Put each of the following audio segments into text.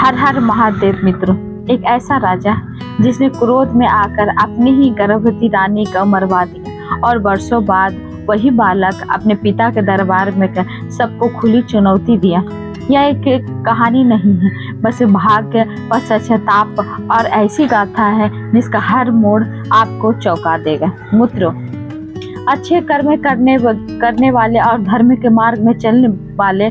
हर हर महादेव मित्रों। एक ऐसा राजा जिसने क्रोध में आकर अपनी ही गर्भवती रानी को मरवा दिया और वर्षों बाद वही बालक अपने पिता के दरबार में सबको खुली चुनौती दिया। यह एक कहानी नहीं है, बस भाग्य, पश्चाताप और ऐसी गाथा है जिसका हर मोड़ आपको चौंका देगा। मित्रों, अच्छे कर्म करने वाले और धर्म के मार्ग में चलने वाले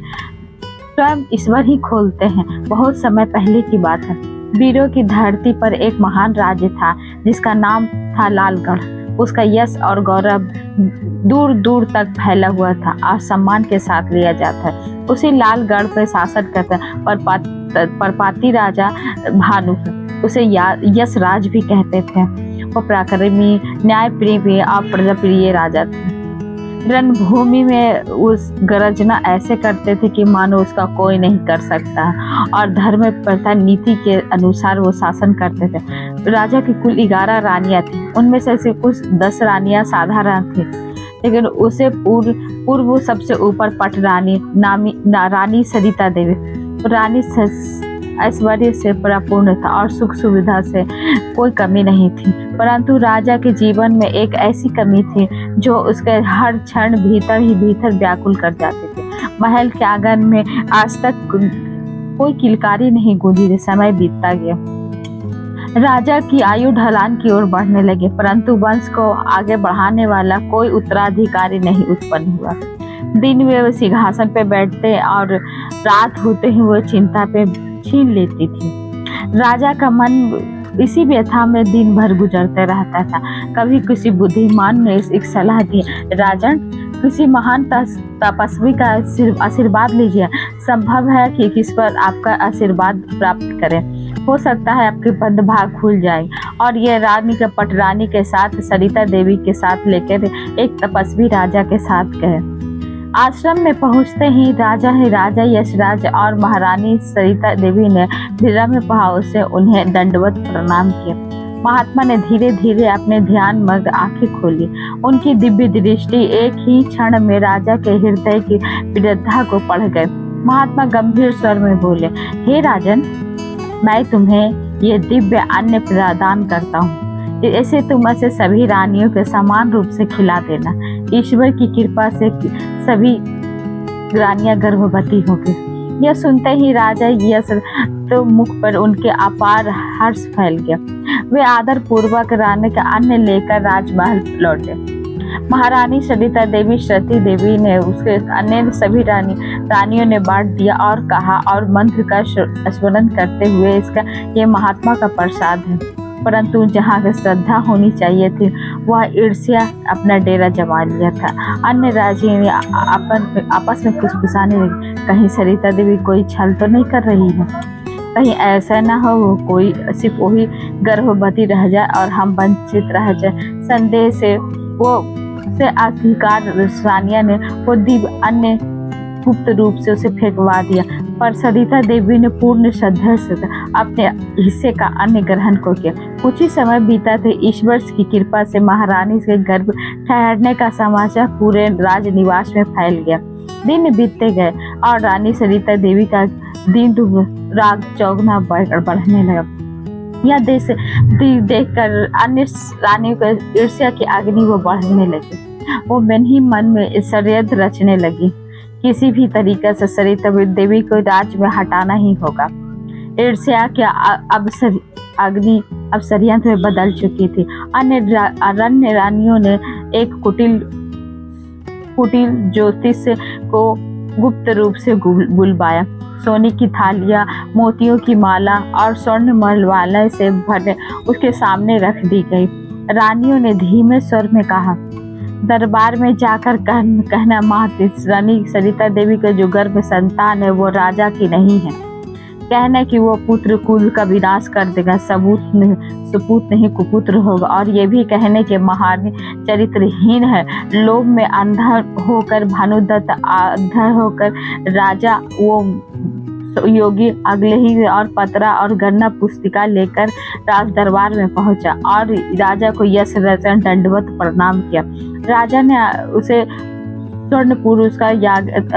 स्वयं ईश्वर ही खोलते हैं। बहुत समय पहले की बात है। वीरों की धरती पर एक महान राज्य था जिसका नाम था लालगढ़। उसका यश और गौरव दूर दूर तक फैला हुआ था और सम्मान के साथ लिया जाता है। उसी लालगढ़ पर शासन करता परपाती राजा भानु, उसे यश राज भी कहते थे। वो पराक्रमी, न्यायप्रिय और प्रजाप्रिय राजा थे। रणभूमि में उस गर्जना ऐसे करते थे कि मानो उसका कोई नहीं कर सकता और धर्म प्रथा नीति के अनुसार वो शासन करते थे। राजा की कुल 11 रानियां थी। उनमें से कुछ 10 रानियां साधारण थी, लेकिन उसे पूर्व सबसे ऊपर पट रानी रानी सरिता देवी। रानी ऐश्वर्य से परिपूर्ण था और सुख सुविधा से कोई कमी नहीं थी, परंतु राजा के जीवन में एक ऐसी कमी थी जो उसके हर क्षण भीतर ही भीतर व्याकुल कर जाती थी। महल के आंगन में आज तक कोई किलकारी नहीं गूंजी। समय बीतता गया, राजा की आयु ढलान की ओर बढ़ने लगी, परंतु वंश को आगे बढ़ाने वाला कोई उत्तराधिकारी नहीं उत्पन्न हुआ। दिन वे सिंहासन पे बैठते और रात होते ही वो चिंता पे छीन लेती थी। राजा का मन इसी व्यथा में दिन भर गुजरते रहता था। कभी किसी बुद्धिमान ने एक सलाह दी, राजन, किसी महान तपस्वी का आशीर्वाद लीजिए। संभव है कि किस पर आपका आशीर्वाद प्राप्त करें। हो सकता है आपके बंद भाग खुल जाए। और ये रानी के पटरानी के साथ सरिता देवी के साथ लेकर एक तपस्वी राजा के साथ गए। आश्रम में पहुंचते ही राजा यशराज और महारानी सरिता देवी ने विनम्र भाव से उन्हें दंडवत प्रणाम किया। महात्मा ने धीरे धीरे अपने ध्यान मग्न आंखें खोली। उनकी दिव्य दृष्टि एक ही क्षण में राजा के हृदय की विविधता को पढ़ गए। महात्मा गंभीर स्वर में बोले, हे राजन, मैं तुम्हें ये दिव्य अन्न प्रदान करता हूँ। ऐसे तुम ऐसे सभी रानियों के समान रूप से खिला देना। ईश्वर की कृपा से सभी रानियां गर्भवती होंगी। यह सुनते ही राजा यश तो मुख पर उनके अपार हर्ष फैल गया। वे आदर पूर्वक रानी का अन्न लेकर राजमहल लौटे। महारानी सरिता देवी श्रुति देवी ने उसके अन्य सभी रानियों ने बांट दिया और कहा और मंत्र का स्मरण करते हुए, इसका ये महात्मा का प्रसाद है। परंतु जहाँ की श्रद्धा होनी चाहिए थी वह ईर्ष्या अपना डेरा जमा लिया था। अन्य राजियों ने आपस में फुसफुसाने लगी, कहीं सरिता देवी कोई छल तो नहीं कर रही है, कहीं ऐसा ना हो वो कोई सिर्फ वही गर्भवती रह जाए और हम वंचित रह जाए। संदेह से वो से अधिकार रानिया ने वो दिव्य अन्य गुप्त रूप से उसे फेंकवा दिया, पर सरिता देवी ने पूर्ण श्रद्धा से अपने हिस्से का अन्न ग्रहण को किया। कुछ ही समय बीता थे, ईश्वर की कृपा से महारानी के गर्भ ठहरने का समाचार पूरे राजनिवास में फैल गया। दिन बीतते गए और रानी सरिता देवी का दिन राग चौगुना बढ़ने लगा। यह देखकर अन्य रानियों को ईर्ष्या की अग्नि वो बढ़ने लगी। वो मन ही मन में षड्यंत्र रचने लगी। किसी भी तरीके से सरिता देवी को राज में हटाना ही होगा। ईर्ष्या की अग्नि अब षड्यंत्र में बदल चुकी थी। अन्य रानियों ने एक कुटिल ज्योतिष को गुप्त रूप से बुलवाया। सोने की थालियां, मोतियों की माला और स्वर्ण मलवाला से भरे उसके सामने रख दी गई। रानियों ने धीमे स्वर में कहा, दरबार में जाकर कहना, रानी सरिता देवी का जो गर्भ संतान है वो राजा की नहीं है। कहना कि वो पुत्र कुल का विनाश कर देगा, सपूत नहीं कुपुत्र होगा। और ये भी कहने के महारानी चरित्रहीन है, लोभ में अंधा होकर भानुदत्त अंधा होकर राजा वो योगी अगले ही और पतरा और गन्ना पुस्तिका लेकर राज दरबार में पहुंचा और राजा को यश रचन दंडवत प्रणाम किया। राजा ने उसे स्वर्ण पुरुष का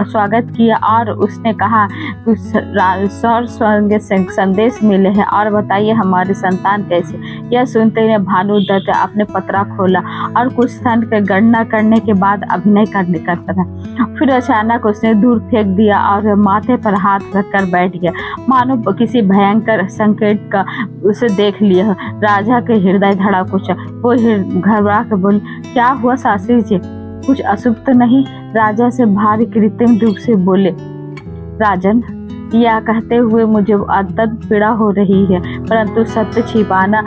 स्वागत किया और उसने कहा कि स्वर्ग से संदेश मिले हैं और बताइए हमारी संतान कैसे। यह सुनते ही भानुदत्त अपने पत्रा खोला और कुछ क्षण की गणना करने के बाद अभिनय करता था। फिर अचानक उसने दूर फेंक दिया और माथे पर हाथ रखकर बैठ गया, मानो किसी भयंकर संकट का उसे देख लिया। राजा के हृदय धड़क उठा। वो घबरा कर बोले, क्या हुआ शास्त्री जी, कुछ अशुभ तो नहीं? राजा से भारी कृत्रिम दुख से बोले, राजन, यह कहते हुए मुझे अत्यंत पीड़ा हो रही है, परंतु सत्य छिपाना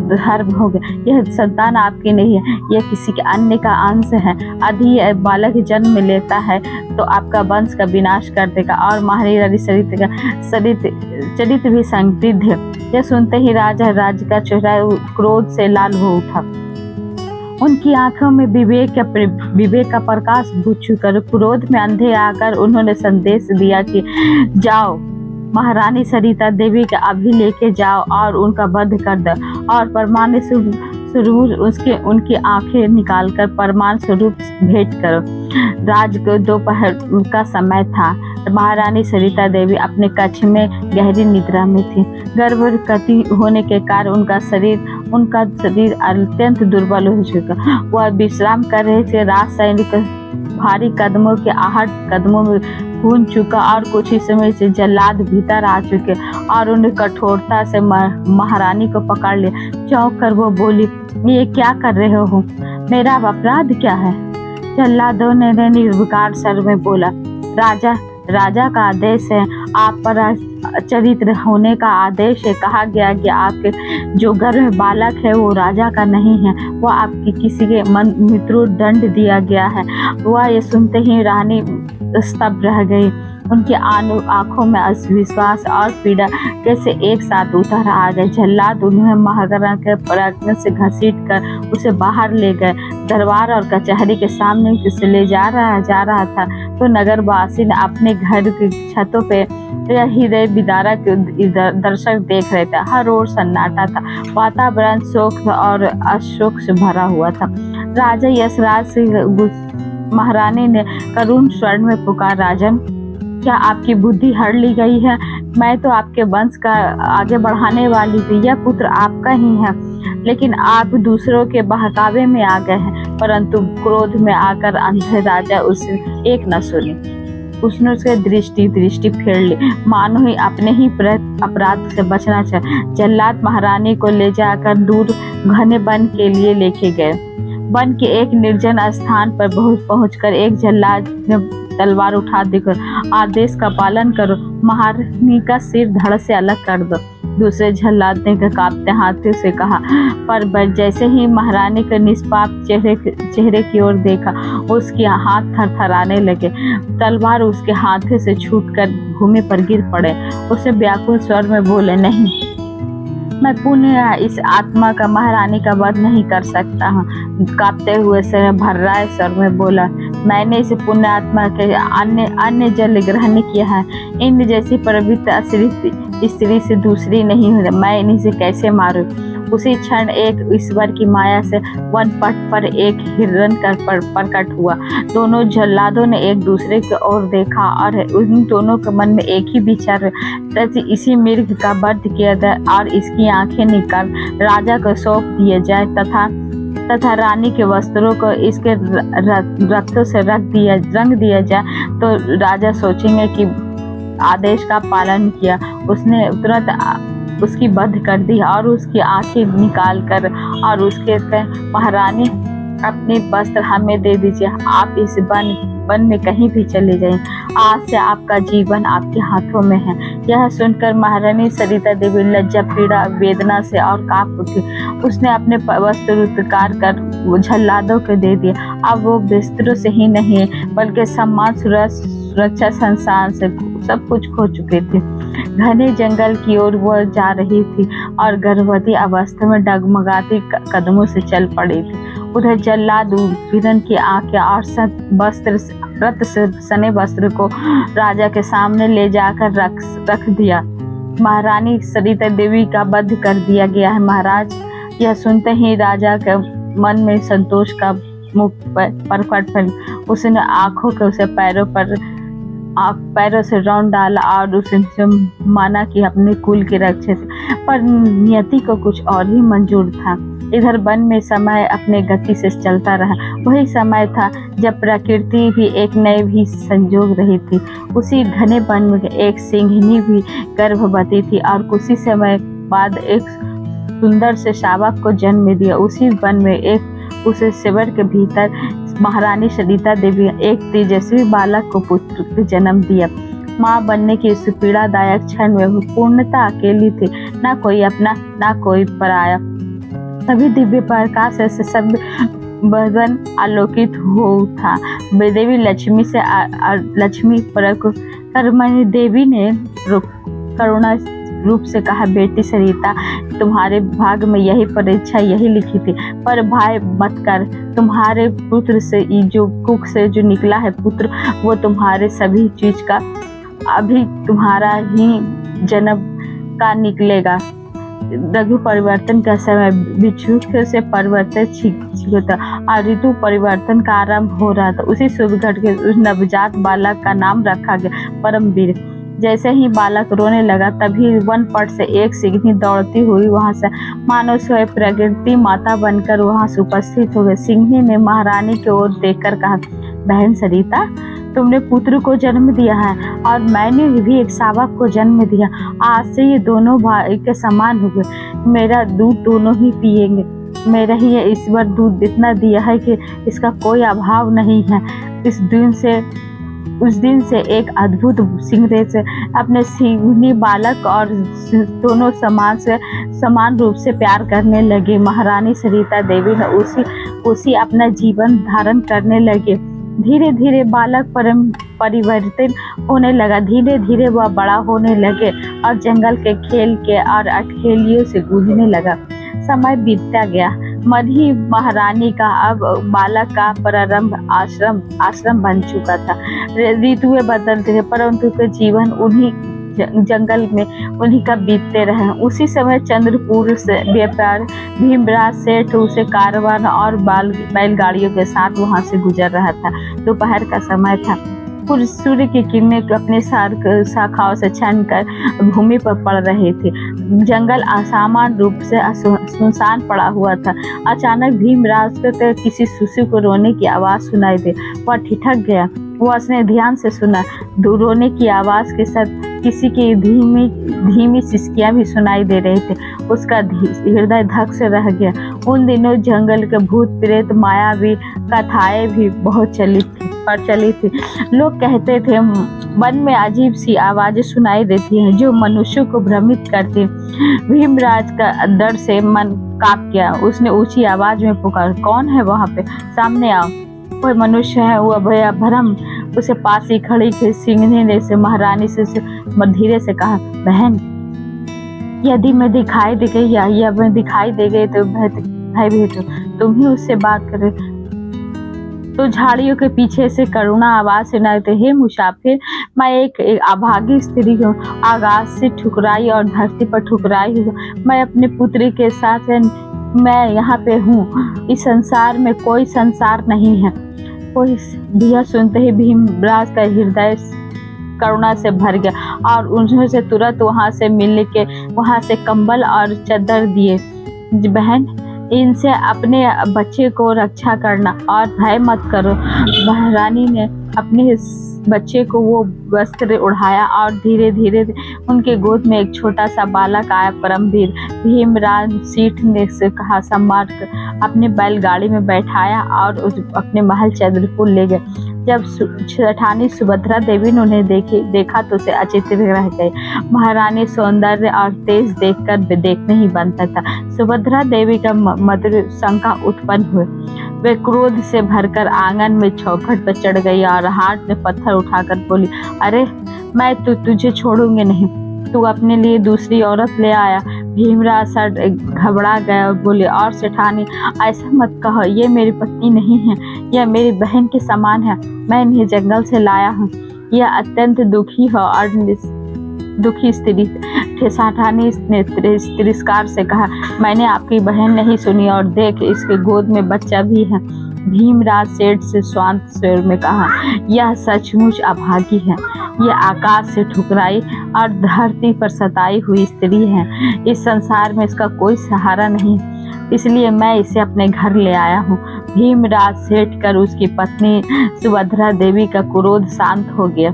धर्म हो गया। यह संतान आपकी नहीं है, यह किसी के अन्य का अंश है। यदि यह बालक जन्म लेता है तो आपका वंश का विनाश कर देगा और महारानी चरित्र भी संदिग्ध है। यह सुनते ही राजा का चेहरा क्रोध से लाल हो उठा। उनकी आंखों में विवेक का प्रकाश बुझ चुका। क्रोध में अंधे आकर उन्होंने संदेश दिया कि जाओ, महारानी सरिता देवी के अभी लेके जाओ और उनका वध कर दो और परमाण स्वरूप उनकी आंखें निकालकर परमाण स्वरूप भेंट करो। रात को दोपहर का समय था। महारानी सरिता देवी अपने कक्ष में गहरी निद्रा में थी। गर्भवती होने के कारण उनका शरीर अत्यंत दुर्बल हो चुका। वह विश्राम कर रहे थे। रात सैनिक भारी कदमों के आहट कदमों में गूंज चुका और कुछ ही समय से जल्लाद भीतर आ चुके और उन्हें कठोरता से महारानी को पकड़ लिया। चौंक कर वो बोली, ये क्या कर रहे हो? मेरा अपराध क्या है? जल्लादों ने निर्विकार स्वर में बोला, राजा का आदेश है, आप पर चरित्र होने का आदेश है। कहा गया कि आपके जो गर्भ बालक है वो राजा का नहीं है, वह आपकी किसी के मृत्यु दंड दिया गया है। वह ये सुनते ही रानी स्तब्ध रह गई। उनकी आंखों में अविश्वास और पीड़ा कैसे एक साथ उतर आ गए। जल्लाद उन्हें महाराणा के पराक्रम से घसीट कर उसे बाहर ले गए। दरबार और कचहरी के सामने उसे ले जा रहा था तो नगरवासी ने अपने घर की छतों पे हृदय विदारक दर्शक देख रहे थे। हर ओर सन्नाटा था, वातावरण शोक और अशोक से भरा हुआ था। राजा यशराज सिंह महारानी ने करुण स्वर में पुकार, राजन, क्या आपकी बुद्धि हर ली गई है? मैं तो आपके वंश का आगे बढ़ाने वाली थी। यह पुत्र आपका ही है, लेकिन आप दूसरों के बहकावे में आ गए हैं। परंतु क्रोध में आकर अंधे राजा उसे एक न सुनी। उसने उसके दृष्टि फेर ली, मानो ही अपने ही अपराध से बचना चाहे। जल्लाद महारानी को ले जाकर दूर घने वन के लिए लेके गए। वन के एक निर्जन स्थान पर पहुंचकर एक जल्लाद ने तलवार उठा देकर, आदेश का पालन करो, महारानी का सिर धड़ से अलग कर दो। दूसरे जल्लाद ने कांपते हाथों से कहा, पर जैसे ही महारानी के निष्पाप चेहरे की ओर देखा, उसके हाथ थरथराने लगे। तलवार उसके हाथ से छूटकर भूमि पर गिर पड़े। उसे व्याकुल स्वर में बोले, नहीं, मैं पुनः इस आत्मा का महारानी का वध नहीं कर सकता हूँ। कांपते हुए से भर्राए स्वर में बोला, मैंने इस पुण्य आत्मा के अन्य जल ग्रहण किया है। इन जैसी पवित्र स्त्री से दूसरी नहीं है, मैं इन्हीं से कैसे मारूं? उसी क्षण एक ईश्वर की माया से वन पट पर एक हिरण प्रकट हुआ। दोनों जल्लादों ने एक दूसरे की ओर देखा और उन दोनों के मन में एक ही विचार, इसी मृग का वध किया जाए और इसकी आंखें निकाल राजा को सौंप दिया जाए तथा रानी के वस्त्रों को इसके रक्तों से रंग दिया जाए तो राजा सोचेंगे कि आदेश का पालन किया। उसने तुरंत उसकी वध कर दी और उसकी आंखें निकाल कर और उसके महारानी, अपने वस्त्र हमें दे दीजिए, आप इस वन में कहीं भी चले जाएं, आज से आपका जीवन आपके हाथों में है। यह सुनकर महारानी सरिता देवी लज्जा, पीड़ा, वेदना से और कांप उठी। उसने अपने वस्त्र उतार कर जल्लादों को दे दिए। अब वो वस्त्रों से ही नहीं बल्कि सम्मान, सुरक्षा, संसार से सब कुछ खो चुके थे। घने जंगल की ओर वह जा रही थी और गर्भवती अवस्था में डगमगाती कदमों से चल पड़ी थी। उधर जल्लाद हिरण की आंखें और रक्त से सने वस्त्र को राजा के सामने ले जाकर रख दिया। महारानी सरिता देवी का वध कर दिया गया है महाराज। यह सुनते ही राजा के मन में संतोष का मुख पर फटफट उसने आंखों के उसे पैरों से रौंद डाला और उसने माना कि अपने कुल के रक्षक, पर नियति को कुछ और ही मंजूर था। इधर वन में समय अपने गति से चलता रहा। वही समय था जब प्रकृति भी एक नए भी संजोग रही थी। उसी घने वन में एक सिंघनी भी गर्भवती थी और कुछ ही समय बाद एक सुंदर से शावक को जन्म दिया। उसी वन में एक उसे शिविर के भीतर महारानी सरिता देवी एक तेजस्वी बालक को पुत्र को जन्म दिया। माँ बनने की इस पीड़ादायक क्षण में पूर्णता अकेली थी, ना कोई अपना ना कोई पराया। सभी दिव्य प्रकाश से सब बदन आलोकित हो था। देवी लक्ष्मी से लक्ष्मी कर्मणी देवी ने करुणा रूप से कहा, बेटी सरिता, तुम्हारे भाग में यही परीक्षा यही लिखी थी, पर भय मत कर। तुम्हारे पुत्र से जो कुख से जो निकला है पुत्र, वो तुम्हारे सभी चीज का अभी तुम्हारा ही जन्म का निकलेगा। रघु परिवर्तन का समय बिच्छू से परिवर्तन होता और ऋतु परिवर्तन का आरंभ हो रहा था। उसी शुभ घट के उस नवजात बालक का नाम रखा गया परमवीर। जैसे ही बालक रोने लगा तभी वन पट से एक सिंघनी दौड़ती हुई वहां से मानो स्वयं प्रकृति माता बनकर वहां से उपस्थित हो गई। सिंघनी ने महारानी की ओर देखकर कहा, बहन सरिता, तुमने पुत्र को जन्म दिया है और मैंने भी एक शावक को जन्म दिया। आज से ये दोनों भाई के समान हो गए। मेरा दूध दोनों ही पिएंगे। मेरा ही ईश्वर दूध इतना दिया है कि इसका कोई अभाव नहीं है। उस दिन से एक अद्भुत सिंघनी से अपने सिंघनी बालक और दोनों समान रूप से प्यार करने लगे। महारानी सरिता देवी ने उसी अपना जीवन धारण करने लगे। धीरे धीरे बालक परिवर्तित होने लगा। धीरे धीरे वह बड़ा होने लगे और जंगल के खेल के और अटखेलियों से गूंजने लगा। समय बीतता गया। मधी महारानी का अब बालक का प्रारंभ आश्रम बन चुका था। ऋतुएं बदलते थे परंतु उसके जीवन उन्हीं जंगल में उन्हीं का बीतते रहे। उसी समय चंद्रपुर से व्यापार भीमराज सेठ उसे कारवान और बैलगाड़ियों के साथ वहां से गुजर रहा था। दोपहर का समय था। सूर्य की किरणें अपने शाखाओं से छन कर भूमि पर पड़ रही थी। जंगल असामान्य रूप से सुनसान पड़ा हुआ था। अचानक भीमराज को किसी शिशु को रोने की आवाज सुनाई दी। वह ठिठक गया। वह उसने ध्यान से सुना। रोने की आवाज के साथ किसी की धीमी सिसकियां भी सुनाई दे रही थी। उसका हृदय धक से रह गया। उन दिनों जंगल के भूत प्रेत मायावी कथाएं भी बहुत प्रचलित थी। लोग कहते थे वन में अजीब सी आवाजें सुनाई देती हैं जो मनुष्यों को भ्रमित करती। भीमराज का डर से मन कांप गया। उसने ऊंची आवाज में पुकार, कौन है वहां पे? सामने आओ। कोई मनुष्य है? वह भया भरम उसे पास ही खड़ी थी। सिंघनी ने से महारानी से धीरे से कहा, बहन, यदि मैं दिखाई दे गई या मैं दिखाई दे गई तो भाई भी तो तुम ही उससे बात करे। तो झाड़ियों के पीछे से करुणा आवाज सुनाई दे, हे मुसाफिर, मैं एक अभागी स्त्री हूँ, आकाश से ठुकराई और धरती पर ठुकराई हूँ। मैं अपने पुत्री के साथ मैं यहाँ पे हूँ। इस संसार में कोई संसार नहीं है। कोई दिया सुनते ही भीमराज का हृदय करुणा से भर गया और उन्होंने तुरंत वहां से मिल के वहां से कंबल और चादर दिए। बहन, इनसे अपने बच्चे को रक्षा करना और भय मत करो। महारानी ने अपने बच्चे को वो वस्त्र उड़ाया और धीरे धीरे उनके गोद में एक छोटा सा बालक आया। परमवीर भीमराज सेठ ने से कहा, सम्मान कर अपने बैलगाड़ी में बैठाया और अपने महल चंद्रपुर ले गए। जब सेठानी सुभद्रा देवी ने उन्हें देखा तो उसे अचेत रह गई। महारानी सौंदर्य और तेज देखकर देखने ही बनता था। सुभद्रा देवी का मधुर शंका उत्पन्न हुए। वे क्रोध से भरकर आंगन में चौखट पर चढ़ गई और हाथ में पत्थर उठाकर बोली, अरे मैं तुझे छोड़ूंगी नहीं। तू अपने लिए दूसरी औरत ले आया। भीमराज सर घबरा गया और बोले, और सेठानी, ऐसा मत कहो, ये मेरी पत्नी नहीं है, यह मेरी बहन के समान है। मैं इन्हें जंगल से लाया हूँ। यह अत्यंत दुखी है और दुखी स्त्री। सेठानी ने तिरस्कार से कहा, मैंने आपकी बहन नहीं सुनी और देख, इसके गोद में बच्चा भी है। भीमराज सेठ से शांत स्वर में कहा, यह सचमुच अभागी है। यह आकाश से ठुकराई और धरती पर सताई हुई स्त्री है। इस संसार में इसका कोई सहारा नहीं, इसलिए मैं इसे अपने घर ले आया हूँ। भीमराज सेठ कर उसकी पत्नी सुभद्रा देवी का क्रोध शांत हो गया,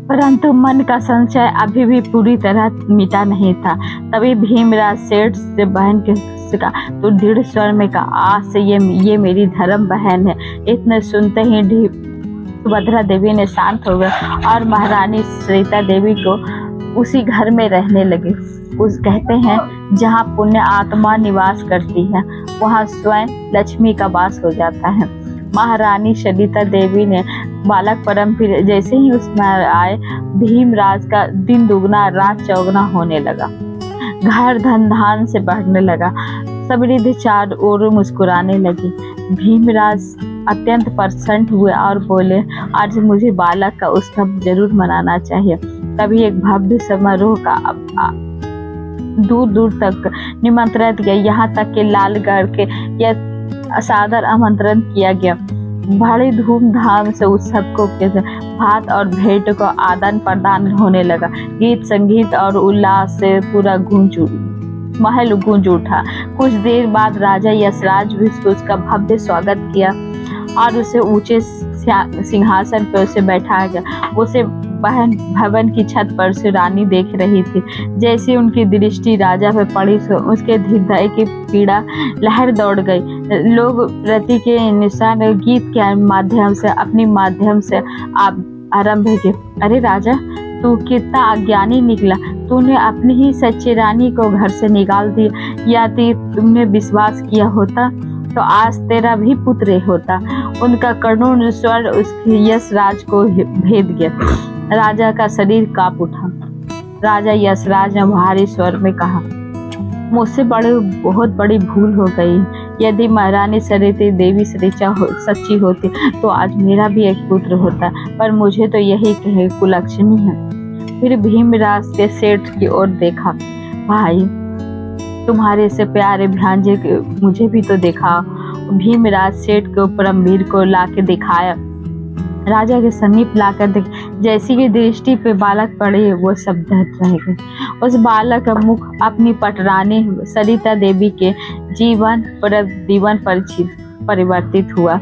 परंतु मन का संशय अभी भी पूरी तरह मिटा नहीं था। तभी भीमराज सेठ से बहन के तो दृढ़ स्वर में कहा, आज से ये मेरी धर्म बहन है। इतने सुनते ही सुभद्रा देवी ने शांत हो गया और महारानी सीता देवी को उसी घर में रहने लगे। उस कहते हैं जहाँ पुण्य आत्मा निवास करती है वहाँ स्वयं लक्ष्मी का वास हो जाता है। महारानी सरिता देवी ने बालक परमवीर जैसे ही उसमें आए, भीमराज का दिन दुगना रात चौगुना होने लगा। घर धन धान से बढ़ने लगा। सब रिद्धि चार ओर मुस्कुराने लगी। भीमराज अत्यंत प्रसन्न हुए और बोले, आज मुझे बालक का उत्सव जरूर मनाना चाहिए। तभी एक भव्य समारोह का दूर दूर तक निमंत्रण किया, यहाँ तक कि लालगढ़ के यह सादर आमंत्रण किया गया। बड़ी धूमधाम से उत्सव को भात और भेंट को आदान प्रदान होने लगा। गीत संगीत और उल्लास से पूरा महल गूंज उठा। कुछ देर बाद राजा यशराज भी उसका भव्य स्वागत किया और उसे ऊंचे सिंहासन पर उसे बैठाया गया। उसे भवन की छत पर से रानी देख रही थी। जैसे उनकी दृष्टि राजा पर पड़ी तो उसके हृदय की पीड़ा लहर दौड़ गई। लोग प्रति के निशान गीत के माध्यम से अपनी माध्यम से आरंभ किए। अरे राजा, तू कितना अज्ञानी निकला। तूने अपनी ही सच्ची रानी को घर से निकाल दिया। या तुमने विश्वास किया होता तो आज तेरा भी पुत्र होता। उनका करुण स्वर उसके यशराज को भेद गया। राजा का शरीर कांप उठा। राजा यशराज ने भारी स्वर में कहा, मुझसे बहुत बड़ी भूल हो गई। यदि महारानी सरिता देवी सच्ची होती तो आज मेरा भी एक पुत्र होता, पर मुझे तो यही कहे कुलक्षणी है। फिर भीमराज के सेठ की ओर देखा। भाई, तुम्हारे से प्यारे भांजे मुझे भी तो देखा। भीमराज सेठ को परमवीर को लाके दिखाया। राजा के समीप लाकर जैसी की दृष्टि पे बालक पड़े वो सब दहत रह गए। उस बालक का मुख अपनी पटरानी सरिता देवी के जीवन पर परिवर्तित हुआ।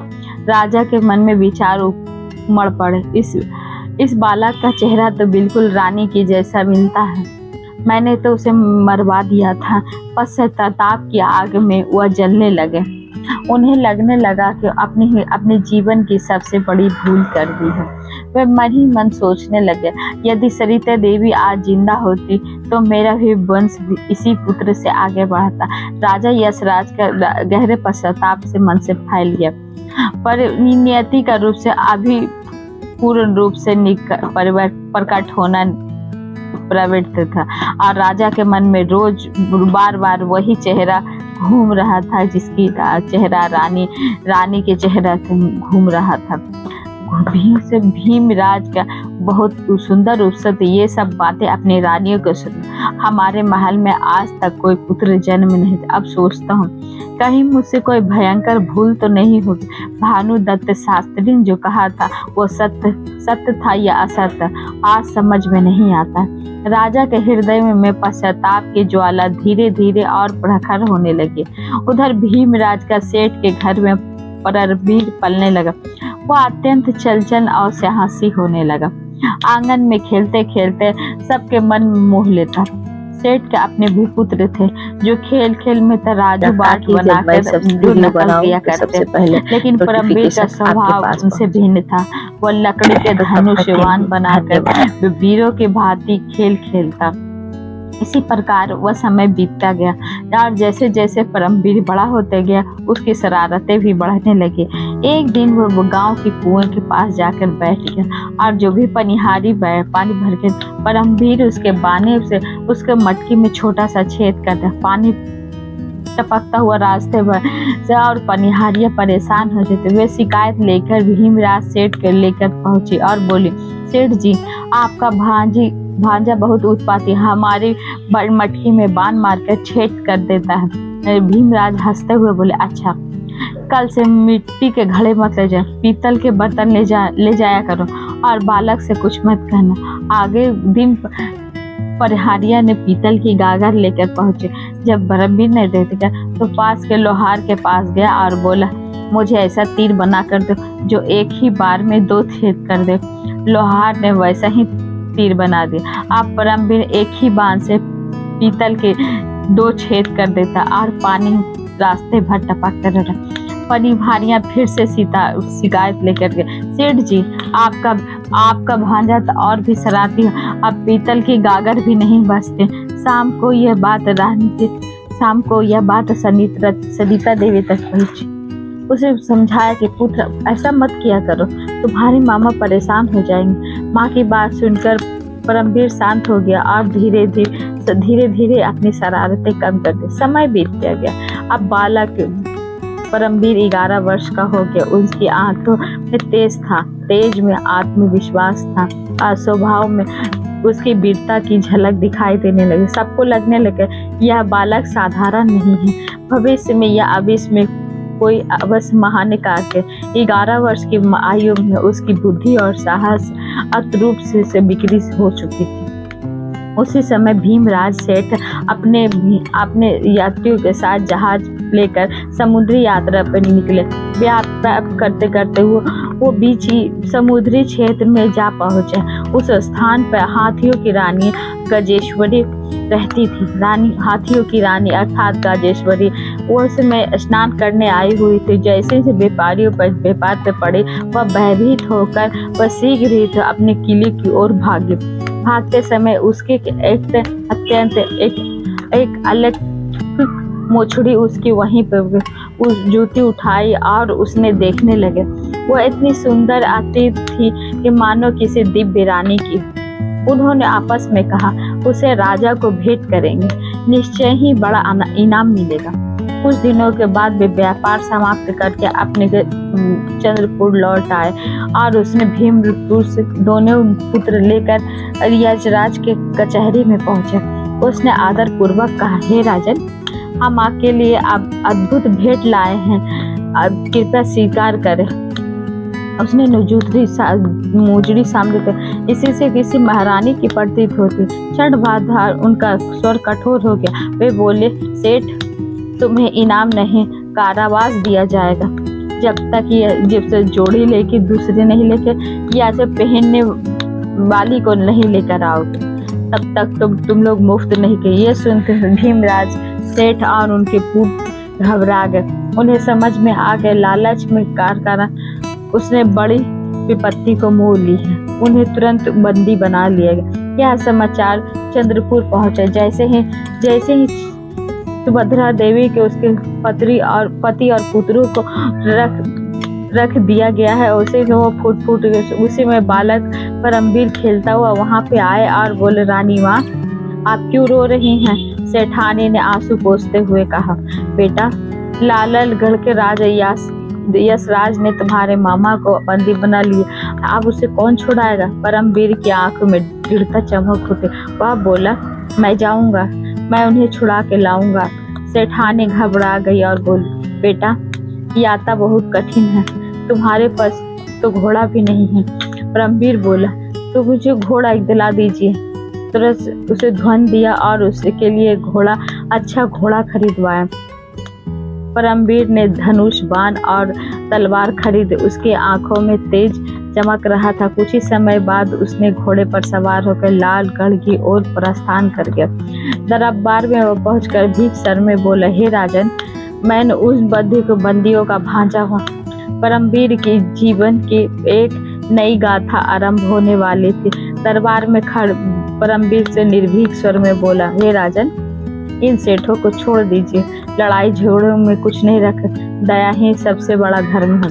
राजा के मन में विचार उमड़ पड़े। इस बालक का चेहरा तो बिल्कुल रानी की जैसा मिलता है। मैंने तो उसे मरवा दिया था। पश्चाताप की आग में वह जलने लगे। उन्हें लगने लगा कि अपने जीवन की सबसे बड़ी भूल कर दी है। वे मन ही मन सोचने लगे, यदि सरिता देवी आज जिंदा होती तो मेरा भी वंश इसी पुत्र से आगे बढ़ता। राजा यशराज का गहरे पश्चाताप से मन से फैल गया, पर नियति का रूप से अभी पूर्ण रूप से प्रकट होना प्रवृत्त था और राजा के मन में रोज बार बार वही चेहरा घूम रहा था, जिसकी चेहरा रानी के चेहरा घूम रहा था। भीमराज का बहुत सुंदर रूप से ये सब बातें अपनी रानियों को सुन। हमारे महल में आज तक कोई पुत्र जन्म नहीं। अब सोचता हूँ कहीं मुझसे कोई भयंकर भूल तो नहीं होगी। भानुदत्त शास्त्री ने जो कहा था वो सत्य था या असत्य आज समझ में नहीं आता। राजा के हृदय में पश्चाताप की ज्वाला धीरे धीरे और प्रखर होने लगी। उधर भीमराज का सेठ के घर में परमवीर पलने लगा। वो अत्यंत चंचल और साहसी होने लगा। आंगन में खेलते खेलते सबके मन मोह लेता। सेठ के अपने भी पुत्र थे जो खेल खेल में तराजू बाटी बनाकर नकल किया करते पहले, लेकिन परमवीर का स्वभाव उनसे भिन्न था। वो लकड़ी के धनुष्यवान बनाकर वीरों की भांति खेल खेलता। इसी प्रकार वह समय बीतता गया और जैसे जैसे परमवीर बड़ा होते गया उसकी शरारतें भी बढ़ने लगी। एक दिन वो गांव के कुएं के पास जाकर बैठ गया और जो भी पनिहारी पानी भर के परमवीर उसके बाने से उसके मटकी में छोटा सा छेद करता। पानी टपकता हुआ रास्ते पर और पनिहारियां परेशान हो जाते। वे शिकायत लेकर भीमराज सेठ के लेकर पहुंची और बोली, सेठ जी, आपका भांजा बहुत उत्पाती, हमारी मटकी में बाण मारकर छेद कर देता है। भीमराज हंसते हुए बोले, अच्छा कल से मिट्टी के घड़े मत ले जाए, पीतल के बर्तन ले जाया करो और बालक से कुछ मत कहना। आगे दिन पनहारिया ने पीतल की गागर लेकर पहुंचे। जब परमवीर ने देखा तो पास के लोहार के पास गया और बोला, मुझे ऐसा तीर बना कर दो जो एक ही बार में 2 छेद कर दे। लोहार ने वैसा ही तीर बना दिया। अब परमवीर एक ही बाण से पीतल के 2 छेद कर देता और पानी रास्ते भर टपकता रहा। पनहारियां फिर से शिकायत लेकर गए, सेठ जी आपका भांजा तो और भी शरारती है, अब पीतल की गागर भी नहीं बचते। शाम को यह बात सरिता देवी तक पहुंची। उसे समझाया कि पुत्र ऐसा मत किया करो, तुम्हारे मामा परेशान हो जाएंगे। माँ की बात सुनकर परमवीर शांत हो गया और धीरे धीरे अपनी शरारतें कम कर दी। समय बीत गया। अब बालक परमवीर 11 वर्ष का हो गया। उसकी आंखों में तेज में आत्मविश्वास था और स्वभाव में उसकी वीरता की झलक दिखाई देने लगी। सबको लगने लगे यह बालक साधारण नहीं है, भविष्य में या अवश्य में कोई अवश्य महान कार्य। 11 वर्ष की आयु में उसकी बुद्धि और साहस अतरूप से बिक्री हो चुकी थी। उसी समय भीमराज सेठ अपने यात्रियों के साथ जहाज लेकर समुद्री यात्रा पर निकले। व्यापार करते करते वो बीच ही समुद्री क्षेत्र में जा पहुंचे। उस स्थान पर हाथियों की रानी गजेश्वरी रहती थी। हाथियों की रानी अर्थात गजेश्वरी वो समय स्नान करने आई हुई थी। जैसे से व्यापारियों पर व्यापार पे पड़े, वह भयभीत होकर वह शीघ्र ही अपने किले की ओर भागी। भागते समय उसके एक अलग मोछड़ी उसकी वहीं पर उस जूती उठाई और उसने देखने लगे। वह इतनी सुंदर आती थी कि मानो किसी दिव्य रानी की। उन्होंने आपस में कहा, उसे राजा को भेंट करेंगे, निश्चय ही बड़ा इनाम मिलेगा। कुछ दिनों के बाद वे व्यापार समाप्त करके अपने चंद्रपुर लौट आए और उसने भीमपुर से दोनों पुत्र लेकर यजराज के कचहरी में पहुंचे। उसने आदर पूर्वक कहा, हे राजन, हम आपके लिए अद्भुत भेंट लाए हैं, कृपया स्वीकार करें। उसने मोजड़ी सामने कर इसी से किसी महारानी की प्रतीत होती। क्षण बाद उनका स्वर कठोर हो गया। वे बोले, सेठ, तुम्हें इनाम नहीं कारावास दिया जाएगा जब तक जोड़ी लेके दूसरे नहीं लेके या से पहनने वाली को नहीं लेकर आओगे, तब तक तुम लोग मुफ्त नहीं के। ये सुनते भीमराज सेठ और उनके पुत्र घबरा गए। उन्हें समझ में आ गए लालच में कारखाना उसने बड़ी विपत्ति को मोल ली है। उन्हें तुरंत बंदी बना लिया गया। यह समाचार चंद्रपुर पहुंचे। जैसे ही सुभद्रा देवी के उसके पति और पुत्रों को रख दिया गया है, उसी में वो फूट उसी में बालक परमवीर खेलता हुआ वहां पे आए और बोले, रानी माँ, आप क्यों रो रही हैं? सेठानी ने आंसू पोंछते हुए कहा, बेटा, लालगढ़ के राजा यशराज ने तुम्हारे मामा को बंदी बना लिया, अब उसे कौन छुड़ाएगा? परमवीर की आंखों में दृढ़ता चमक उठी। वह बोला, मैं जाऊंगा, मैं उन्हें छुड़ा के लाऊंगा। सेठानी घबरा गई और बोली, बेटा, यात्रा बहुत कठिन है, तुम्हारे पास तो घोड़ा भी नहीं है। परमवीर बोला, तो मुझे घोड़ा दिला दीजिए। तुरंत उसे ध्वन दिया और उसके लिए अच्छा घोड़ा खरीदवाया। परमवीर ने धनुष, बाण और तलवार खरीद। उसकी आंखों में तेज चमक रहा था। कुछ ही समय बाद उसने घोड़े पर सवार होकर लालगढ़ की ओर प्रस्थान कर गया। दरबार में वह पहुंचकर भीख सर में बोला, हे राजन, मैं उस बंदियों का भांजा हूँ। परमवीर के जीवन की एक नई गाथा आरंभ होने वाली थी। दरबार में परमवीर से निर्भीक स्वर में बोला, हे राजन, इन सेठों को छोड़ दीजिए, लड़ाई झगड़ों में कुछ नहीं रख, दया ही सबसे बड़ा धर्म है।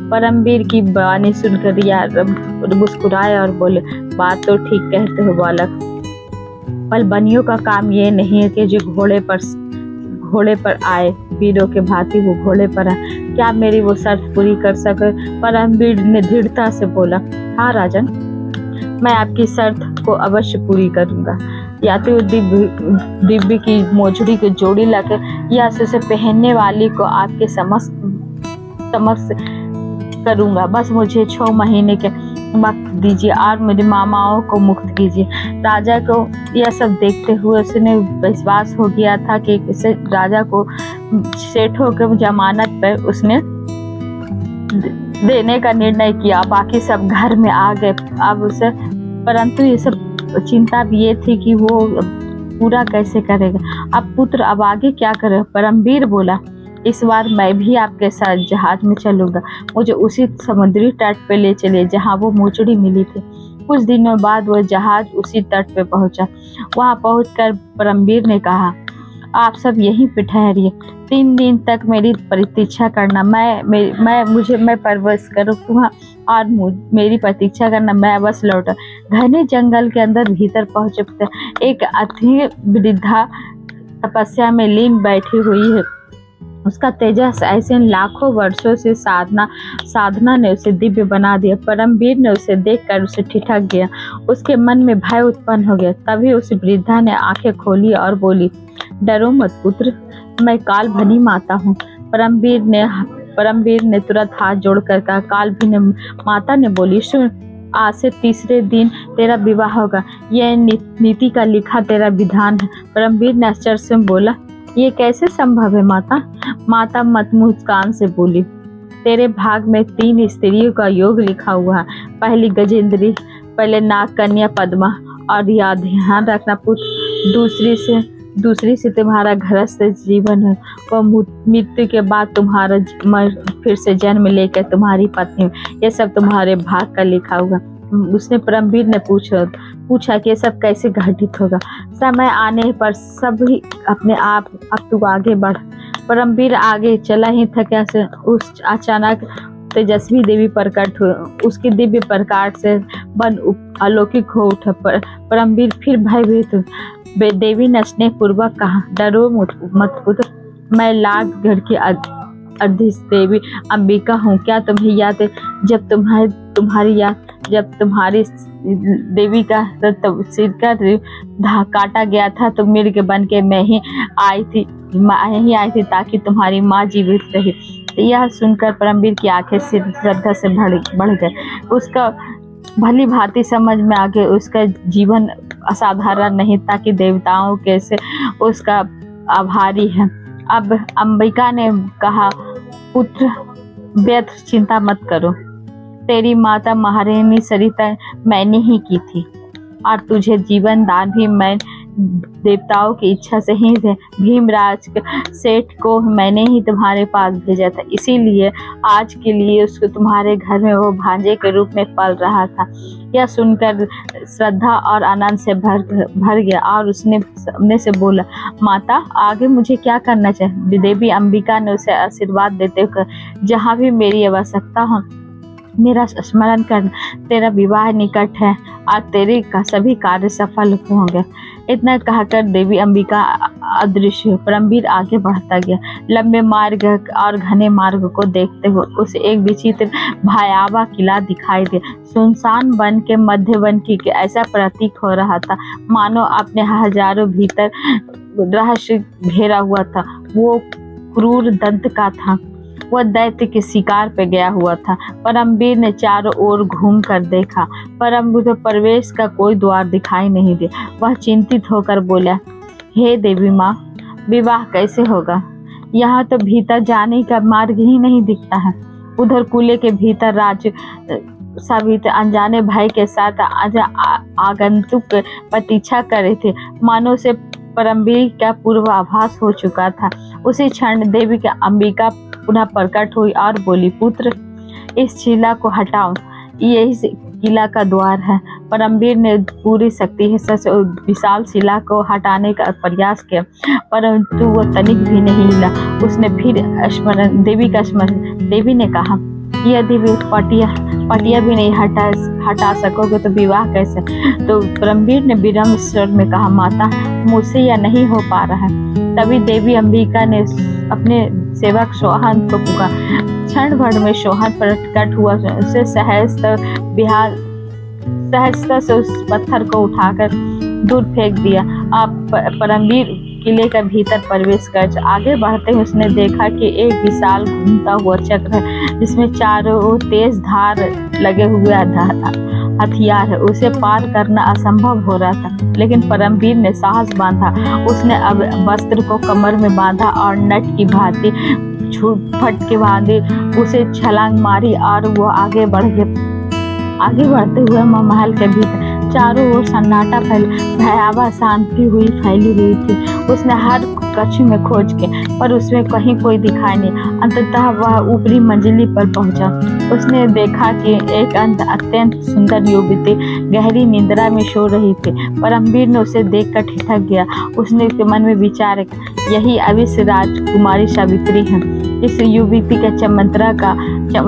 परमवीर की वाणी सुनकर यार मुस्कुराए और बोले, बात तो ठीक कहते हो बालक, पर बनियों का काम ये नहीं है कि जो घोड़े पर आए, वीरों के भांति वो घोड़े पर आए। क्या मेरी वो शर्त पूरी कर सके? परमवीर ने दृढ़ता से बोला, हाँ राजन, मैं आपकी शर्त को अवश्य पूरी करूंगा। या तो दिव्य की मोजड़ी की जोड़ी लाकर या उसे पहनने वाली को आपके समक्ष करूंगा। बस मुझे 6 महीने के वक्त दीजिए और मेरे मामाओं को मुक्त कीजिए। राजा को यह सब देखते हुए उसने विश्वास हो गया था कि इसे राजा को सेठों के जमानत पर उसने देने का निर्णय किया। बाकी सब घर में आ गए अब उसे, परंतु ये सब चिंता भी ये थी कि वो पूरा कैसे करेगा। अब पुत्र अब आगे क्या करे। परमवीर बोला, इस बार मैं भी आपके साथ जहाज में चलूंगा। मुझे उसी समुद्री तट पे ले चलिए जहाँ वो मोचड़ी मिली थी। कुछ दिनों बाद वह जहाज उसी तट पे पहुंचा। वहां पहुंचकर परमवीर ने कहा, आप सब यहीं पे ठहरिए। 3 दिन तक मेरी प्रतीक्षा करना। मैं प्रवेश करूँगा और मेरी प्रतीक्षा करना। मैं बस लौटा। घने जंगल के अंदर भीतर पहुंचे एक अति वृद्धा तपस्या में लीन बैठी हुई है। उसका तेजस ऐसे लाखों वर्षों से साधना ने उसे दिव्य बना दिया। परमवीर ने उसे देखकर उसे ठिठक गया। उसके मन में भय उत्पन्न हो गया। तभी उस वृद्धा ने आंखें खोली और बोली, डरो मत पुत्र, मैं काल भनी माता हूँ। परमवीर ने तुरंत हाथ जोड़कर कहा। काल भनी माता ने बोली, सुन, आज से 3रे दिन तेरा विवाह होगा। यह नीति का लिखा तेरा विधान है। परमवीर ने आश्चर्य से बोला, ये कैसे संभव है माता? माता मत मुस्कान से बोली, तेरे भाग में 3 स्त्रियों का योग लिखा हुआ है। पहली गजेंद्री, पहले नाग कन्या पद्मा, और याद ध्यान रखना पुत्र, दूसरी से तुम्हारा गृहस्थ जीवन है। वह मृत्यु के बाद तुम्हारा फिर से जन्म लेकर तुम्हारी पत्नी। ये सब तुम्हारे भाग का लिखा हुआ। उसने परमवीर ने पूछा कि ये सब कैसे घटित होगा। समय आने पर सभी अपने आप, अब तू आगे बढ़। परमवीर आगे चला ही था क्या से उस अचानक तेजस्वी देवी प्रकट हुई। उसके दिव्य प्रकाश से बन अलौकिक हो उठा। परमवीर फिर भयभीत हुई। देवी ने स्नेह पूर्वक कहा, डरो मत पुत्र, मैं लाखगढ़ की देवी अंबिका हूँ। क्या तुम्हें याद है जब तुम्हारी देवी का सिर का काटा गया था तो मृग बन के मैं ही आई थी ताकि तुम्हारी माँ जीवित रहे। यह सुनकर परमवीर की आंखें श्रद्धा से बढ़ गए। उसका भली भांति समझ में आ गया उसका जीवन असाधारण नहीं था कि देवताओं कैसे उसका आभारी है। अब अंबिका ने कहा, पुत्र व्यर्थ चिंता मत करो। तेरी माता महारानी सरिता मैंने ही की थी और तुझे जीवन दान भी मैं देवताओं की इच्छा से ही भीमराज सेठ को मैंने ही तुम्हारे पास भेजा था। इसीलिए आज के लिए उसको तुम्हारे घर में वो भांजे के रूप में पल रहा था। यह सुनकर श्रद्धा और आनंद से भर गया और उसने सामने से बोला, माता आगे मुझे क्या करना चाहिए? देवी अंबिका ने उसे आशीर्वाद देते हुए, जहाँ भी मेरी आवश्यकता हो मेरा स्मरण करना। तेरा विवाह निकट है और तेरे का सभी कार्य सफल होंगे। इतना कहकर देवी अंबिका अदृश्य। परमवीर आगे बढ़ता गया। लंबे मार्ग और घने मार्ग को देखते हुए उसे एक विचित्र भयावह किला दिखाई दिया। सुनसान वन के मध्य वन की ऐसा प्रतीक हो रहा था मानो अपने हजारों भीतर रहस्य घेरा हुआ था। वो क्रूर दंत का था। वह दैत्य के शिकार पे गया हुआ था। परमवीर ने चारों ओर घूम कर देखा, परंतु प्रवेश का कोई द्वार दिखाई नहीं दिया। वह चिंतित होकर बोला, हे देवी माँ, विवाह कैसे होगा? यहाँ तो भीतर जाने का मार्ग ही नहीं दिखता है। उधर कुले के भीतर राज सभी अनजाने भाई के साथ आगंतुक प्रतीक्षा कर रहे थे। मानो से परमवीर का पूर्वाभास हो चुका था। उसी क्षण देवी के अंबिका पुनः प्रकट हुई और बोली, पुत्र इस शिला को हटाओ, यही किला का द्वार है। परमवीर ने पूरी शक्ति से विशाल शिला को हटाने का प्रयास किया, परंतु वो तनिक भी नहीं हिला। उसने फिर देवी का स्मरण। देवी ने कहा, यदि पटिया भी नहीं हटा सकोगे तो विवाह कैसे? तो परमवीर ने विनम्र स्वर में कहा, माता मुझसे यह नहीं हो पा रहा है। तभी देवी अंबिका ने अपने सेवक सोहन को पुकारा। क्षण भर में सोहन प्रकट हुआ। उसे सहजता से उस पत्थर को उठाकर दूर फेंक दिया। आप परमवीर किले का भीतर प्रवेश कर आगे बढ़ते ही उसने देखा कि एक विशाल घूमता हुआ चक्र है जिसमें चारों ओर तेज धार लगे हुए हथियार है। उसे पार करना असंभव हो रहा था, लेकिन परमवीर ने साहस बांधा। उसने अब वस्त्र को कमर में बांधा और नट की भांति फट के बांधे उसे छलांग मारी और वो आगे बढ़ते हुए महल के भीतर चारों ओर सन्नाटा भयावह शांति फैली हुई थी। उसने हर कक्ष में खोज के पर उसमें कहीं कोई दिखाई नहीं। अंततः वह ऊपरी मंजिली पर पहुंचा। उसने देखा कि एक अत्यंत सुंदर युवती गहरी निद्रा में सो रही थी। परमवीर ने उसे देखकर ठिठक गया। उसने उसके मन में विचार यही अविश्य राजकुमारी सावित्री है। इस युवती के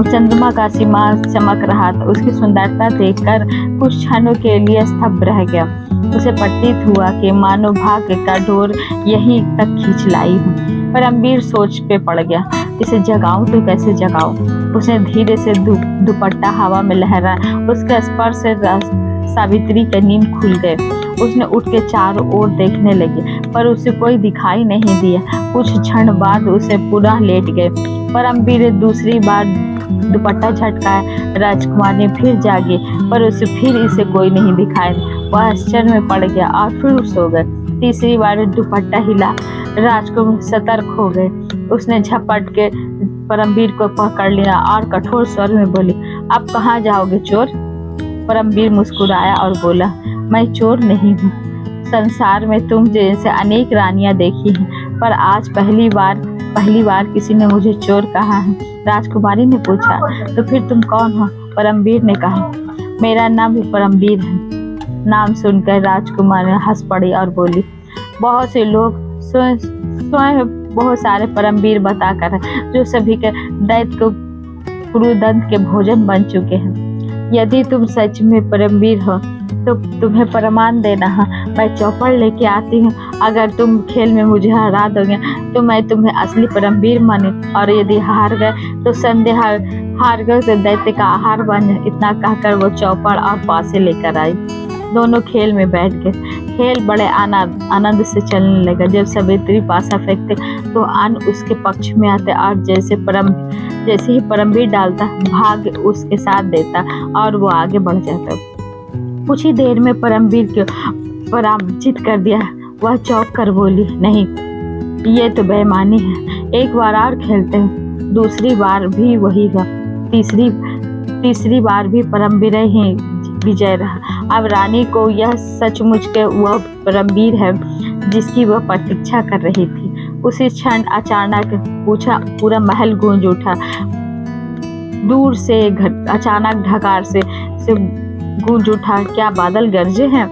चंद्रमा का सीमा चमक रहा था। उसकी सुंदरता देखकर कुछ क्षणों के लिए स्तब्ध रह गया। उसे प्रतीत हुआ कि मानो भाग्य का डोर यहीं तक खींच लाई हूँ। परमवीर सोच पे पड़ गया, इसे जगाऊं तो कैसे जगाऊं। उसने धीरे से दुपट्टा हवा में लहरा। उसके स्पर्श से सावित्री के नींद खुल गए। उसने उठ के चारों ओर देखने लगी, पर उसे कोई दिखाई नहीं दिया। कुछ क्षण बाद उसे पूरा लेट गए। परमवीर ने दूसरी बार दुपट्टा झटकाया। राजकुमार ने फिर जागी, पर उसे फिर इसे कोई नहीं दिखाई। वह आश्चर्य में पड़ गया और फिर सो गए। तीसरी बार दुपट्टा हिला। राजकुमार सतर्क हो गए। उसने झपट के परमवीर को पकड़ लिया और कठोर स्वर में बोली, अब कहाँ जाओगे चोर। परमवीर मुस्कुराया और बोला, मैं चोर नहीं हूँ। संसार में तुम जैसे अनेक रानियां देखी हैं, पर आज पहली बार किसी ने मुझे चोर कहा है। राजकुमारी ने पूछा, तो फिर तुम कौन हो। परमवीर ने कहा, मेरा नाम भी परमवीर है। नाम सुनकर राजकुमार ने हंस पड़ी और बोली, बहुत से लोग स्वयं बहुत सारे परमवीर बताकर जो सभी के दैत्य को क्रूरदंत के भोजन बन चुके हैं। यदि तुम सच में परमवीर हो तो तुम्हें प्रमाण देना है। मैं चौपड़ लेके आती हूँ। अगर तुम खेल में मुझे हरा दोगे तो मैं तुम्हें असली परमवीर मानूं, और यदि हार गए तो संदेह हार गए तो दैत्य का आहार बन। इतना कहकर वो चौपड़ और पासे लेकर आई। दोनों खेल में बैठ गए। खेल बड़े आनंद से चलने लगा। जब सावित्री पासा फेंकते तो अन्न उसके पक्ष में आते और जैसे ही परमवीर डालता भाग्य उसके साथ देता और वो आगे बढ़ जाता। कुछ ही देर में परमवीर को पराजित कर दिया। वह चौंक कर बोली, नहीं, ये तो बेईमानी है। एक बार और खेलते हैं। दूसरी बार भी वही हुआ। तीसरी बार भी परमवीर ही विजय रहा। अब रानी को यह सचमुच के वह परमवीर है जिसकी वह प्रतीक्षा कर रही थी। उसी क्षण अचानक पूरा महल गूंज उठा। दूर से अचानक ढकार से गूंज उठा, क्या बादल गरजे हैं।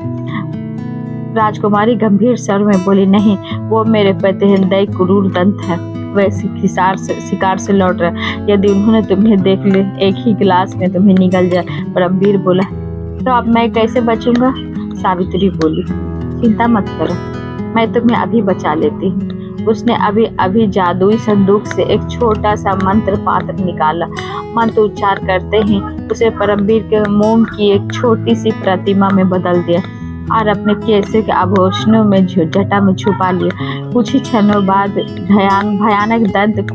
राजकुमारी गंभीर स्वर में बोली, नहीं, वो मेरे पति हृदय क्रूर दंत है। वैसे शिकार से लौट रहे। यदि उन्होंने तुम्हें देख ले एक ही गिलास में तुम्हें निगल जाए। परमवीर बोला, तो अब मैं कैसे बचूंगा। सावित्री बोली, चिंता मत करो, मैं तुम्हें अभी बचा लेती हूँ। उसने अभी जादुई संदूक से एक छोटा सा मंत्र पात्र निकाला। मंत्र उच्चार करते ही उसे परमवीर के मोम की एक छोटी सी प्रतिमा में बदल दिया और अपने केसों के आभूषणों में जटा में छुपा लिया। कुछ ही क्षणों बाद भयानक दंत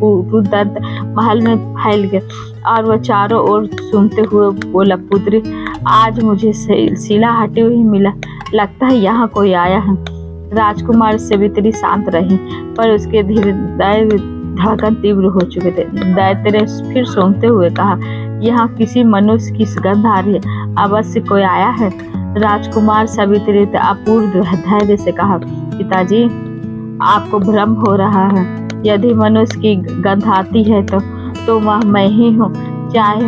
महल में फैल गए और वह चारों ओर सूंघते हुए बोला, पुत्री, आज मुझे सिला हटे हुए मिला। लगता है यहाँ कोई आया है। राजकुमार सावित्री शांत रही, पर उसके हृदय धड़कन तीव्र हो चुके थे। दैत्य ने फिर सूंघते हुए कहा, यहाँ किसी मनुष्य की सुगंध आ रही है। अवश्य कोई आया है। राजकुमार सावित्री ने अपूर्व धैर्य से कहा, पिताजी, आपको भ्रम हो रहा है। यदि मनुष्य की गंध आती है तो वह मैं ही हूँ। चाहे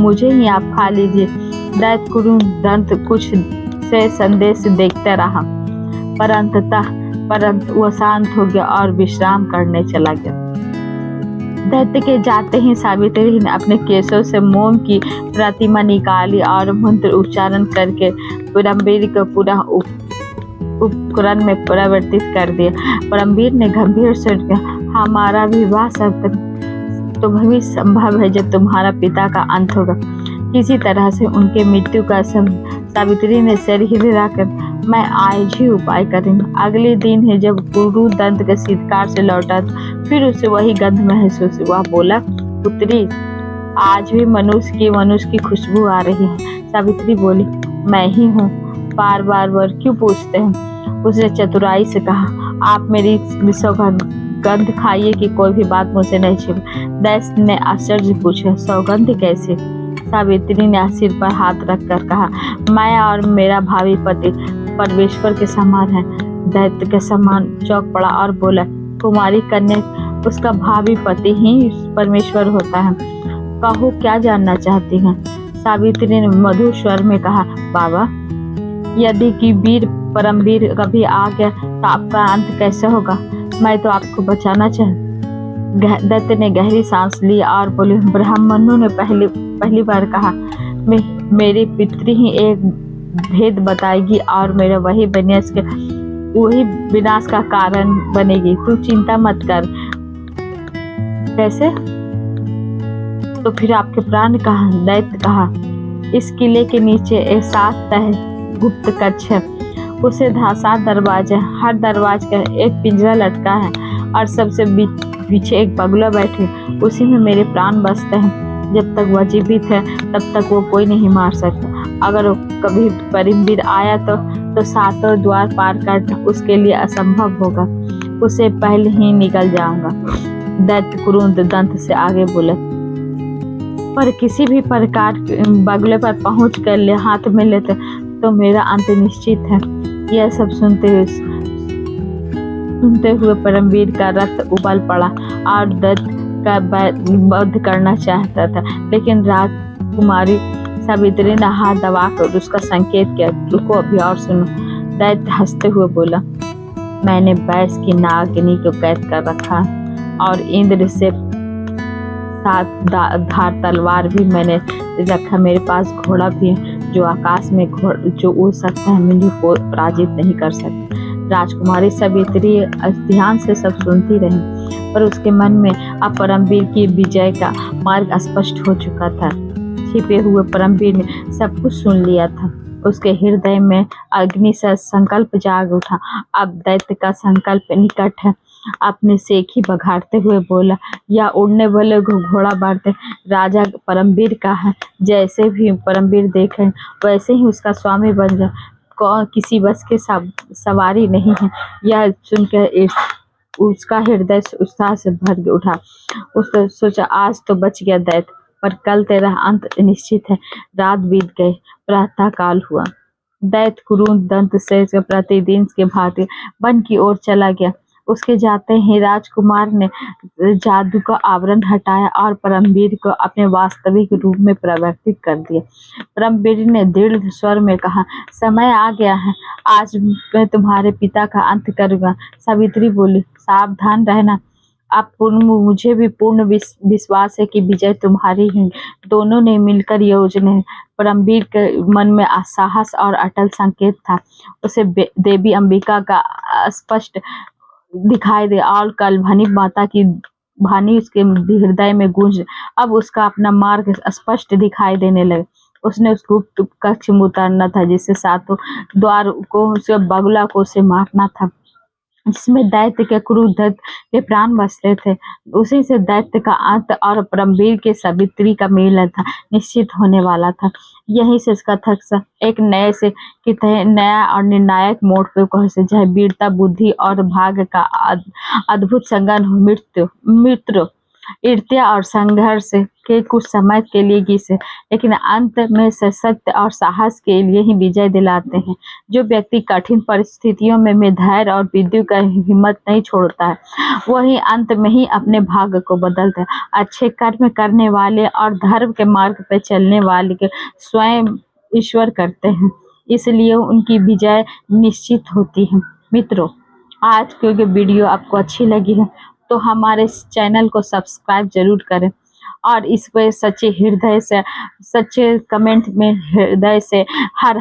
मुझे ही आप खा लीजिए। दैत्य क्रूर दंत कुछ से संदेश देखता रहा, परंतु वह शांत हो गया और विश्राम करने चला गया। दैत्य के जाते ही सावित्री ने अपने केसों से मोम की प्रतिमा निकाली और मंत्र उच्चारण करके परमवीर को पूरा उपकरण में परिवर्तित कर दिया। परमवीर ने गंभीर स्वर में, हमारा विवाह तभी संभव है जब तुम्हारा पिता का अंत होगा। किसी तरह से उनके मृत्यु का सावित्री ने शरीर हिलाकर मैं आज ही उपाय करूंगा। अगले दिन है जब गुरु दंत के शिकार से लौटा तो फिर उसे वही गंध महसूस हुआ। बोला, पुत्री, आज भी मनुष्य की खुशबू आ रही है। सावित्री बोली, मैं ही हूँ, बार बार क्यों पूछते हैं? उसने चतुराई से कहा, आप मेरी सौगंध खाइए कि कोई भी बात मुझसे नहीं छिपे। दैत्य ने आश्चर्य पूछा, सौगंध कैसे? सावित्री ने सिर पर हाथ रखकर कहा, मैं और मेरा भावी पति परमेश्वर के समान है। दैत्य के समान चौंक पड़ा और बोला, कुमारी कन्या, उसका भावी पति ही परमेश्वर होता है। कहो, क्या जानना चाहती हैं? सावित्री ने मधुर स्वर में कहा, बाबा, यदि कि परमवीर कभी आ गया तो आपका अंत कैसे होगा? मैं तो आपको बचाना चाहती। दैत्य ने गहरी सांस ली और बोले, ब्राह्मणों ने पहली बार कहा, मेरी पितृ ही एक भेद बताएगी और मेरा वही विनाश का कारण बनेगी। तू चिंता मत कर। कैसे? तो फिर आपके प्राण कहाँ? दैत्य कहा, इस किले के नीचे एक 7 तह गुप्त कक्ष है। उसे 7 दरवाजे, हर दरवाजे का एक पिंजरा लटका है और सबसे पीछे एक बगुला बैठे, उसी में मेरे प्राण बसते हैं। जब तक वह जीवित है तब तक वो कोई नहीं मार सकता। अगर कभी परमवीर आया तो 7 द्वार पार करना उसके लिए असंभव होगा। उसे पहले ही निकल जाऊंगा। दैत्य क्रुद्ध दंत से आगे बोले, पर किसी भी प्रकार बगले पर पहुंच कर ले हाथ में लेते तो मेरा अंत निश्चित है। यह सब सुनते हुए परमवीर का रक्त उबल पड़ा और दैत्य का वध करना चाहता था, लेकिन राजकुमारी सावित्री ने हाथ दबाकर उसका संकेत किया, रुको अभी और सुनो। दैत्य हंसते हुए बोला, मैंने बैस की नागिनी को कैद कर रखा और इंद्र से 7 धार तलवार भी मैंने रखा। मेरे पास घोड़ा भी है जो आकाश में जो उड़ सकता है, मुझे को पराजित नहीं कर सकता। राजकुमारी सावित्री ध्यान से सब सुनती रही, पर उसके मन में अब परमवीर की विजय का मार्ग स्पष्ट हो चुका था। छिपे हुए परमवीर ने सब कुछ सुन लिया था। उसके हृदय में अग्नि सा संकल्प जाग उठा। अब दैत्य का संकल्प निकट है। अपने सेखी बघाड़ते हुए बोला, या उड़ने वाले घोड़ा बढ़ते राजा परमवीर का है। जैसे भी परमवीर देखे वैसे ही उसका स्वामी बन जा। कौन किसी बस के सवारी नहीं है। यह सुनकर उसका हृदय उत्साह से भर उठा। उसने सोचा, आज तो बच गया दैत्य, पर कल तेरा अंत निश्चित है। रात बीत गई, प्रातः काल हुआ। दैत्य क्रुद्ध दंत से प्रतिदिन के भांति वन की ओर चला गया। उसके जाते ही राजकुमार ने जादू का आवरण हटाया और परमवीर को अपने वास्तविक रूप में परिवर्तित कर दिया। परमवीर ने दृढ़ स्वर में कहा, समय आ गया है, आज मैं तुम्हारे पिता का अंत करूंगा। सावित्री बोली, सावधान रहना। अब मुझे भी पूर्ण विश्वास है कि विजय तुम्हारी ही। दोनों ने मिलकर योजना। परमवीर के मन में साहस और अटल संकेत था। उसे देवी अंबिका का स्पष्ट दिखाई दे और कल भनी माता की वाणी उसके हृदय में गूंज। अब उसका अपना मार्ग स्पष्ट दिखाई देने लगे। उसने उस गुप्त कक्ष में उतरना था जिससे 7 द्वार को उसे बगुला को उसे मारना था, जिसमें दैत्य के क्रुद्ध के प्राण बसते थे। उसी से दैत्य का अंत और परमवीर के सावित्री का मिलन था निश्चित होने वाला था। यही से इसका कथक एक नया और निर्णायक मोड़ पे पहुंचे, जहाँ वीरता, बुद्धि और भाग्य का अद्भुत संगम हो। मृत्यु ईर्ष्या और संघर्ष के कुछ समय के लिए घिसे, लेकिन अंत में सत्य और साहस के लिए ही विजय दिलाते हैं। जो व्यक्ति कठिन परिस्थितियों में धैर्य और विद्युत का हिम्मत नहीं छोड़ता है, वही अंत में ही अपने भाग्य को बदलता है। अच्छे कर्म करने वाले और धर्म के मार्ग पर चलने वाले के स्वयं ईश्वर करते हैं, इसलिए उनकी विजय निश्चित होती है। मित्रों, आज की वीडियो आपको अच्छी लगी है तो हमारे चैनल को सब्सक्राइब जरूर करें और इस पर सच्चे कमेंट में हृदय से हर